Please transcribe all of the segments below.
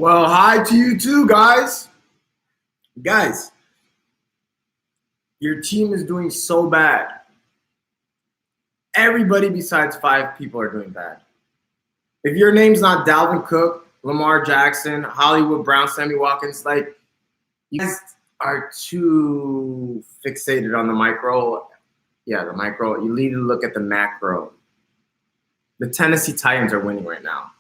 Well, hi to you too, guys. Guys, your team is doing so bad. Everybody besides 5 people are doing bad. If your name's not Dalvin Cook, Lamar Jackson, Hollywood Brown, Sammy Watkins, like, you guys are too fixated on the micro. Yeah, the micro. You need to look at the macro. The Tennessee Titans are winning right now.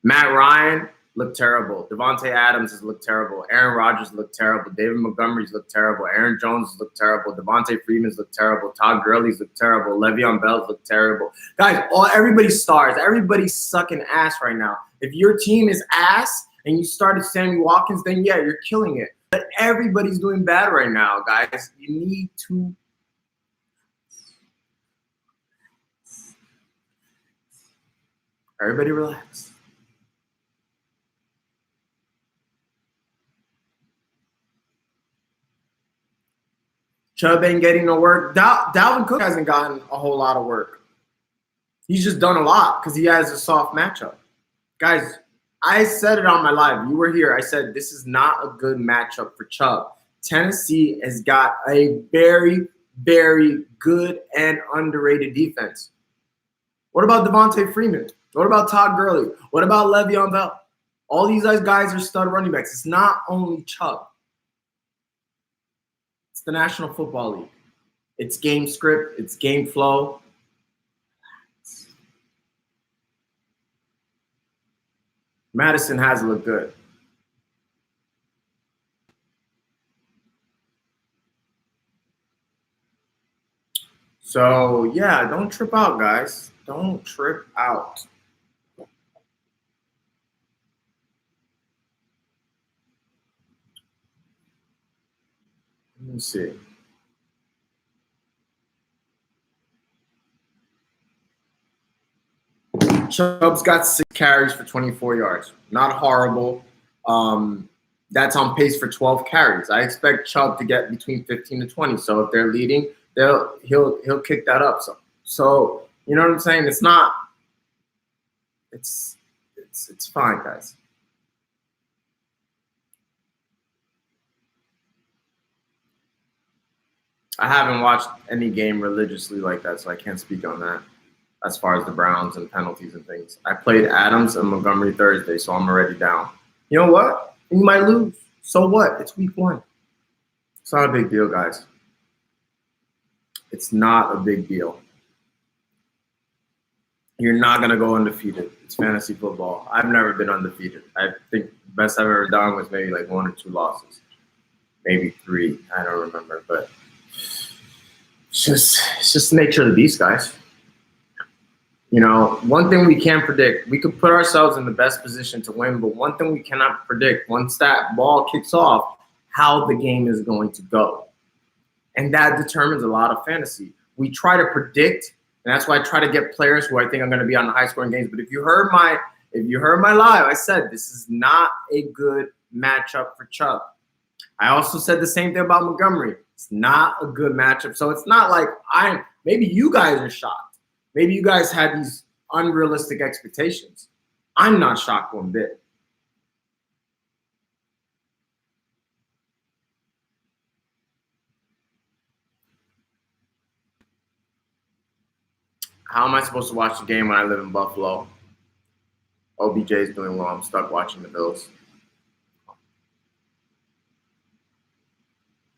Matt Ryan looked terrible. Devontae Adams has looked terrible. Aaron Rodgers looked terrible. David Montgomery's looked terrible. Aaron Jones looked terrible. Devontae Freeman's looked terrible. Todd Gurley's looked terrible. Le'Veon Bell's looked terrible. Guys, everybody's stars. Everybody's sucking ass right now. If your team is ass and you started Sammy Watkins, then yeah, you're killing it. But everybody's doing bad right now, guys. You need to everybody relax. Chubb ain't getting no work. Dalvin Cook hasn't gotten a whole lot of work. He's just done a lot because he has a soft matchup. Guys, I said it on my live. You were here. I said this is not a good matchup for Chubb. Tennessee has got a very, very good and underrated defense. What about Devontae Freeman? What about Todd Gurley? What about Le'Veon Bell? All these guys are stud running backs. It's not only Chubb. It's the National Football League. It's game script. It's game flow. Madison has looked good. So, yeah, don't trip out, guys. Don't trip out. Let me see. Chubb's got 6 carries for 24 yards. Not horrible. That's on pace for 12 carries. I expect Chubb to get between 15 to 20. So if they're leading, he'll kick that up. So you know what I'm saying? It's not. It's fine, guys. I haven't watched any game religiously like that, so I can't speak on that as far as the Browns and penalties and things. I played Adams and Montgomery Thursday, so I'm already down. You know what? You might lose. So what? It's week 1. It's not a big deal, guys. It's not a big deal. You're not going to go undefeated. It's fantasy football. I've never been undefeated. I think the best I've ever done was maybe like 1 or 2 losses. Maybe 3. I don't remember, but it's just the nature of the beast, guys. You know, one thing we can't predict, we could put ourselves in the best position to win, but one thing we cannot predict, once that ball kicks off, how the game is going to go. And that determines a lot of fantasy. We try to predict, and that's why I try to get players who I think are going to be on the high-scoring games. But if you heard my live, I said this is not a good matchup for Chubb. I also said the same thing about Montgomery. It's not a good matchup. So it's not like maybe you guys are shocked. Maybe you guys had these unrealistic expectations. I'm not shocked one bit. How am I supposed to watch the game when I live in Buffalo? OBJ is doing well. I'm stuck watching the Bills.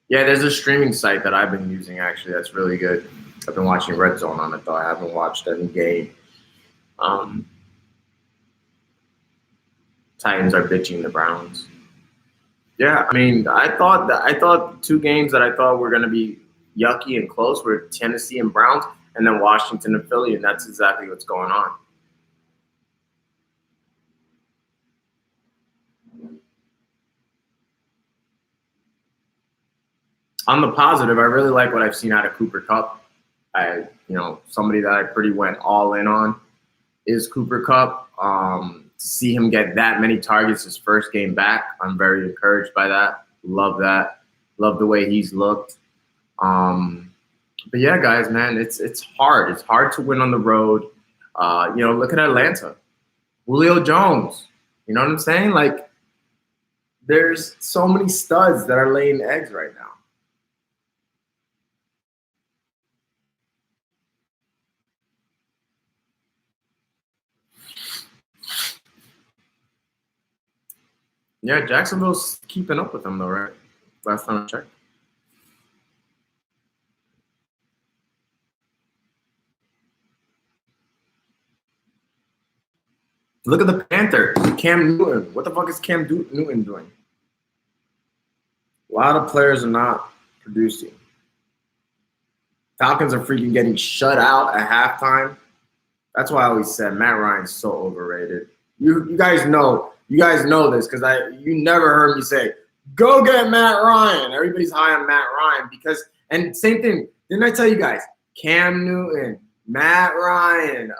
Yeah, there's a streaming site that I've been using, actually. That's really good. I've been watching Red Zone on it, though. I haven't watched any game. Titans are bitching the Browns. Yeah, I mean, I thought 2 games that I thought were going to be yucky and close were Tennessee and Browns, and then Washington and Philly, and that's exactly what's going on. On the positive, I really like what I've seen out of Cooper Kupp. Somebody that I pretty went all in on is Cooper Kupp. To see him get that many targets his first game back, I'm very encouraged by that. Love that. Love the way he's looked. But yeah, guys, man, it's hard. It's hard to win on the road. Look at Atlanta. Julio Jones. You know what I'm saying? Like, There's so many studs that are laying eggs right now. Yeah, Jacksonville's keeping up with them though, right? Last time I checked. Look at the Panthers. Cam Newton. What the fuck is Cam Newton doing? A lot of players are not producing. Falcons are freaking getting shut out at halftime. That's why I always said Matt Ryan's so overrated. You guys know this because you never heard me say, go get Matt Ryan. Everybody's high on Matt Ryan and same thing. Didn't I tell you guys? Cam Newton, Matt Ryan,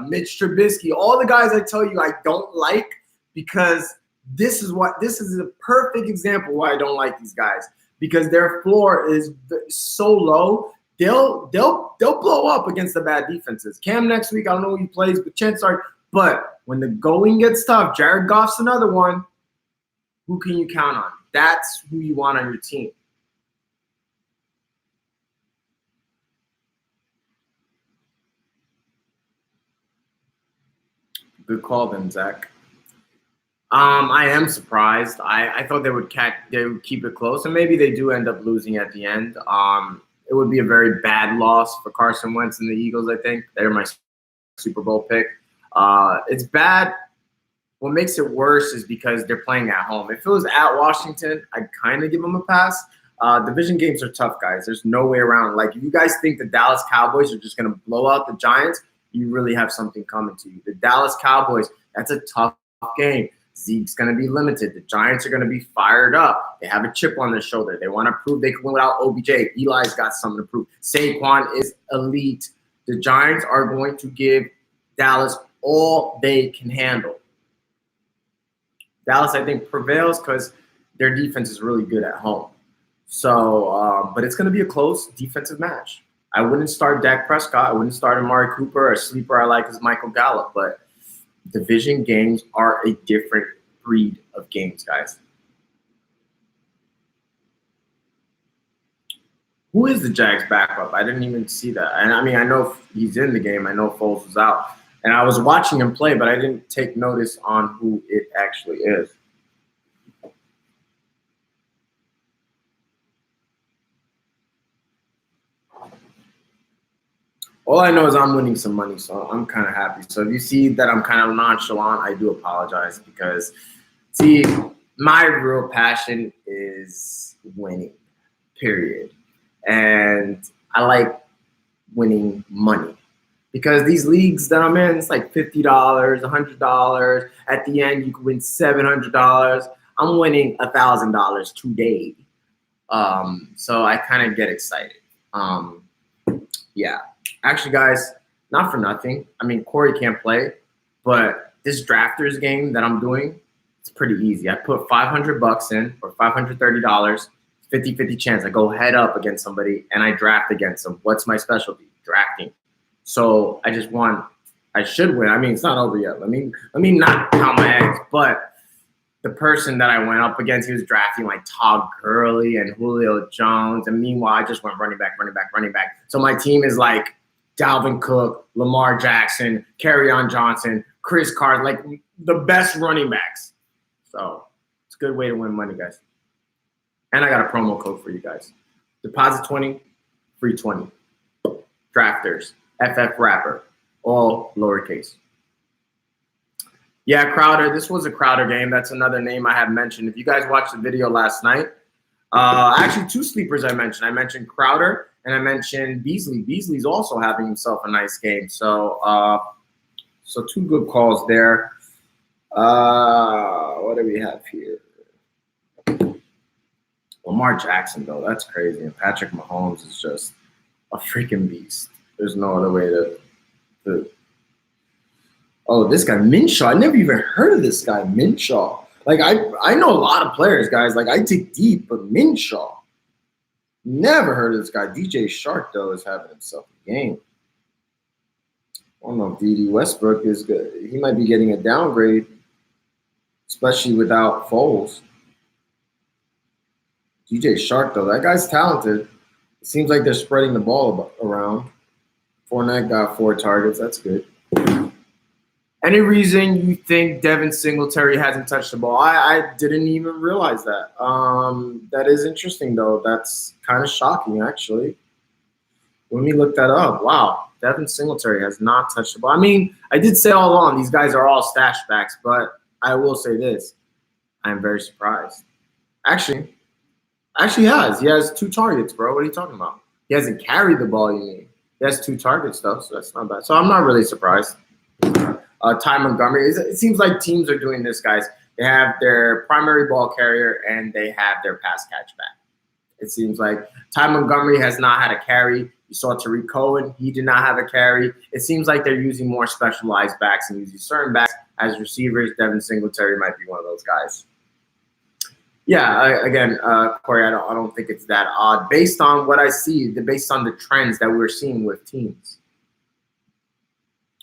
Mitch Trubisky, all the guys I tell you I don't like because this is a perfect example why I don't like these guys because their floor is so low. They'll blow up against the bad defenses. Cam next week, I don't know who he plays, but chances are. But when the going gets tough, Jared Goff's another one. Who can you count on? That's who you want on your team. Good call, then, Zach. I am surprised. I thought they would keep it close, and maybe they do end up losing at the end. It would be a very bad loss for Carson Wentz and the Eagles, I think. They're my Super Bowl pick. It's bad. What makes it worse is because they're playing at home. If it was at Washington, I'd kind of give them a pass. Division games are tough, guys. There's no way around. Like, if you guys think the Dallas Cowboys are just going to blow out the Giants, you really have something coming to you. The Dallas Cowboys, that's a tough game. Zeke's going to be limited. The Giants are going to be fired up. They have a chip on their shoulder. They want to prove they can win without OBJ. Eli's got something to prove. Saquon is elite. The Giants are going to give Dallas all they can handle. Dallas, I think, prevails because their defense is really good at home. So, but it's going to be a close defensive match. I wouldn't start Dak Prescott. I wouldn't start Amari Cooper. A sleeper I like is Michael Gallup. But division games are a different breed of games, guys. Who is the Jags backup? I didn't even see that. And I mean, I know he's in the game. I know Foles was out. And I was watching him play, but I didn't take notice on who it actually is. All I know is I'm winning some money, so I'm kind of happy. So if you see that I'm kind of nonchalant, I do apologize because, see, my real passion is winning, period. And I like winning money because these leagues that I'm in, it's like $50, $100. At the end, you can win $700. I'm winning $1,000 today. So I kind of get excited. Yeah. Actually, guys, not for nothing. I mean, Corey can't play, but this drafters game that I'm doing, it's pretty easy. I put $500 in or $530, 50-50 chance. I go head up against somebody and I draft against them. What's my specialty? Drafting. So I just won. I should win. I mean, it's not over yet. Let me not count my eggs, but the person that I went up against, he was drafting like Todd Gurley and Julio Jones. And meanwhile, I just went running back. So my team is like Dalvin Cook, Lamar Jackson, Kerryon Johnson, Chris Carter, like the best running backs. So it's a good way to win money, guys. And I got a promo code for you guys. Deposit 20, free 20. Drafters, FF Rapper, all lowercase. Yeah, Crowder. This was a Crowder game. That's another name I have mentioned. If you guys watched the video last night, actually two sleepers I mentioned. I mentioned Crowder and I mentioned Beasley. Beasley's also having himself a nice game. So, so two good calls there. What do we have here? Lamar Jackson, though, that's crazy. And Patrick Mahomes is just a freaking beast. There's no other way to. Oh, this guy, Minshew. I never even heard of this guy, Minshew. Like, I know a lot of players, guys. Like, I dig deep, but Minshew. Never heard of this guy. DJ Shark, though, is having himself a game. I don't know if D.D. Westbrook is good. He might be getting a downgrade, especially without Foles. DJ Shark, though, that guy's talented. It seems like they're spreading the ball around. Fournette got 4 targets. That's good. Any reason you think Devin Singletary hasn't touched the ball? I didn't even realize that. That is interesting, though. That's kind of shocking, actually. Let me look that up. Wow, Devin Singletary has not touched the ball. I mean, I did say all along these guys are all stash backs, but I will say this. I'm very surprised. Actually, he has. He has 2 targets, bro. What are you talking about? He hasn't carried the ball, you mean. He has 2 targets, though, so that's not bad. So I'm not really surprised. Ty Montgomery. It seems like teams are doing this, guys. They have their primary ball carrier and they have their pass catch back. It seems like Ty Montgomery has not had a carry. You saw Tariq Cohen. He did not have a carry. It seems like they're using more specialized backs and using certain backs as receivers. Devin Singletary might be one of those guys. Yeah, again, Corey, I don't think it's that odd. Based on what I see, based on the trends that we're seeing with teams.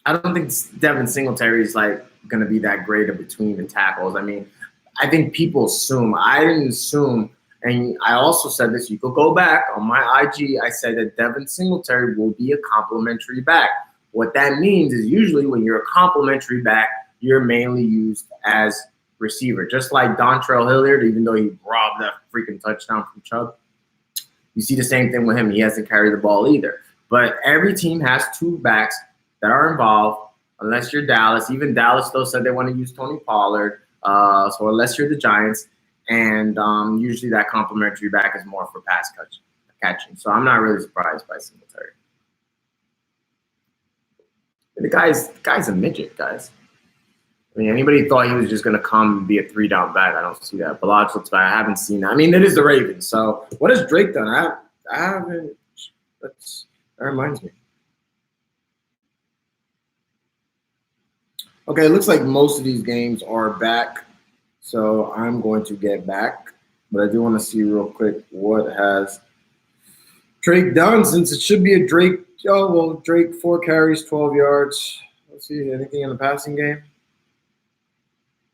I don't think Devin Singletary is like going to be that great of between the tackles. I mean, I think people assume. I didn't assume, and I also said this. You could go back on my IG. I said that Devin Singletary will be a complimentary back. What that means is usually when you're a complimentary back, you're mainly used as receiver, just like Dontrell Hilliard. Even though he robbed that freaking touchdown from Chubb, you see the same thing with him. He hasn't carried the ball either. But every team has 2 backs that are involved, unless you're Dallas. Even Dallas, though, said they want to use Tony Pollard. So unless you're the Giants, and usually that complimentary back is more for pass catching. So I'm not really surprised by Singletary. The guy's a midget, guys. I mean, anybody thought he was just going to come and be a 3-down back? I don't see that. Balaj looks bad. I haven't seen that. I mean, it is the Ravens. So what has Drake done? I haven't. That reminds me. Okay, it looks like most of these games are back, so I'm going to get back. But I do want to see real quick what has Drake done, since it should be a Drake. Oh, well, Drake 4 carries, 12 yards. Let's see, anything in the passing game?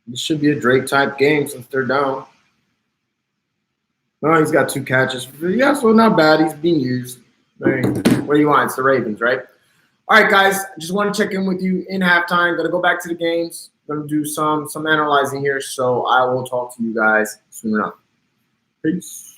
This should be a Drake-type game since they're down. No, he's got 2 catches. Yeah, so not bad. He's being used. What do you want? It's the Ravens, right? All right, guys, I just want to check in with you in halftime. Going to go back to the games. Going to do some analyzing here, so I will talk to you guys soon enough. Peace.